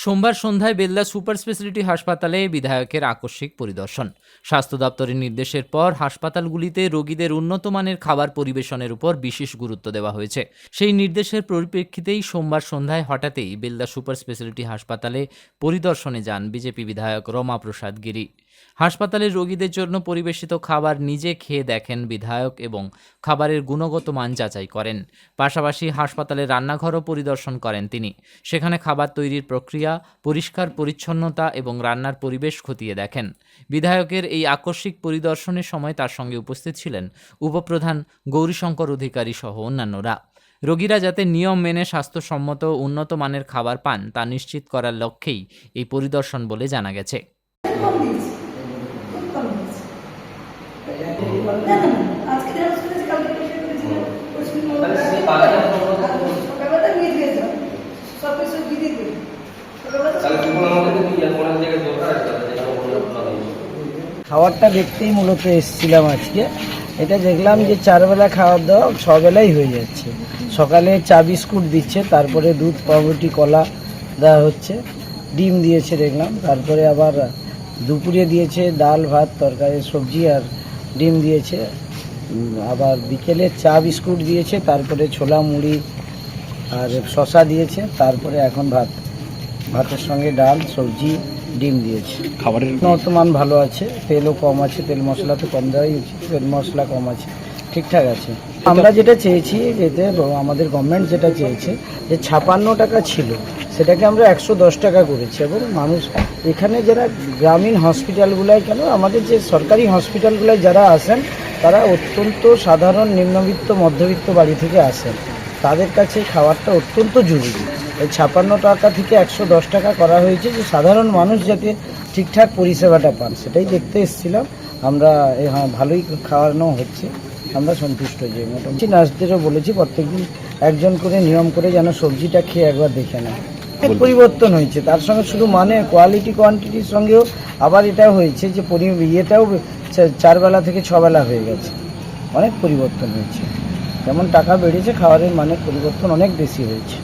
সোমবার সন্ধ্যায় Belda super speciality হাসপাতালে বিধায়কের আকস্মিক পরিদর্শন। স্বাস্থ্য দপ্তরের নির্দেশের পর হাসপাতালগুলিতে রোগীদের উন্নত মানের খাবার পরিবেশনের উপর বিশেষ গুরুত্ব দেওয়া হয়েছে। সেই নির্দেশের পরিপ্রেক্ষিতেই সোমবার সন্ধ্যায় হঠাৎই বেলদা সুপার স্পেশালিটি হাসপাতালে পরিদর্শনে যান বিজেপি বিধায়ক রমা প্রসাদ গিরি। হাসপাতালের রোগীদের জন্য পরিবেশিত খাবার নিজে খেয়ে দেখেন বিধায়ক এবং খাবারের গুণগত মান যাচাই করেন। পাশাপাশি হাসপাতালের রান্নাঘরও পরিদর্শন করেন তিনি। সেখানে খাবার তৈরির প্রক্রিয়া, পরিষ্কার পরিচ্ছন্নতা এবং রান্নার পরিবেশ খতিয়ে দেখেন। বিধায়কের এই আকস্মিক পরিদর্শনের সময় তার সঙ্গে উপস্থিত ছিলেন উপপ্রধান গৌরীশঙ্কর অধিকারী সহ অন্যান্যরা। রোগীরা যাতে নিয়ম মেনে স্বাস্থ্যসম্মত উন্নত মানের খাবার পান তা নিশ্চিত করার লক্ষ্যেই এই পরিদর্শন বলে জানা গেছে। খাবারটা দেখতেই মূলত এসেছিলাম আজকে। এটা দেখলাম যে 4 বেলা খাওয়ার দাওয়া 6 বেলাই হয়ে যাচ্ছে। সকালে চা বিস্কুট দিচ্ছে, তারপরে দুধ, পাউরুটি, কলা দেওয়া হচ্ছে, ডিম দিয়েছে দেখলাম, তারপরে আবার দুপুরে দিয়েছে ডাল, ভাত, তরকারি, সবজি আর ডিম দিয়েছে। আবার বিকেলে চা বিস্কুট দিয়েছে, তারপরে ছোলা মুড়ি আর শশা দিয়েছে, তারপরে এখন ভাতের সঙ্গে ডাল, সবজি, ডিম দিয়েছে। খাবারের উন্নত মান ভালো আছে, তেলও কম আছে, তেল মশলা তো কম দেওয়াই উচিত, তেল মশলা কম আছে, ঠিকঠাক আছে। আমরা যেটা চেয়েছি, যেতে আমাদের গভর্নমেন্ট যেটা চেয়েছে যে 56 টাকা ছিল, সেটাকে আমরা 110 টাকা করেছি। এবং মানুষ এখানে যারা গ্রামীণ হসপিটালগুলোয়, কেন আমাদের যে সরকারি হসপিটালগুলোয় যারা আসেন, তারা অত্যন্ত সাধারণ নিম্নবিত্ত মধ্যবিত্ত বাড়ি থেকে আসেন, তাদের কাছে খাবারটা অত্যন্ত জরুরি। এই 56 টাকা থেকে 110 টাকা করা হয়েছে যে সাধারণ মানুষ যাতে ঠিকঠাক পরিষেবাটা পান, সেটাই দেখতে এসেছিলাম আমরা। হ্যাঁ, ভালোই খাওয়ানো হচ্ছে, আমরা সন্তুষ্ট। যে মোটামুটি নার্সদেরও বলেছি প্রত্যেকদিন একজন করে নিয়ম করে যেন সবজিটা খেয়ে একবার দেখে নেয়। পরিবর্তন হয়েছে, তার সঙ্গে শুধু মানে কোয়ালিটি কোয়ান্টিটির সঙ্গেও আবার এটাও হয়েছে যে ইয়েটাও 4 বেলা থেকে 6 বেলা হয়ে গেছে, অনেক পরিবর্তন হয়েছে। যেমন টাকা বেড়েছে, খাবারের মানে পরিবর্তন অনেক বেশি হয়েছে।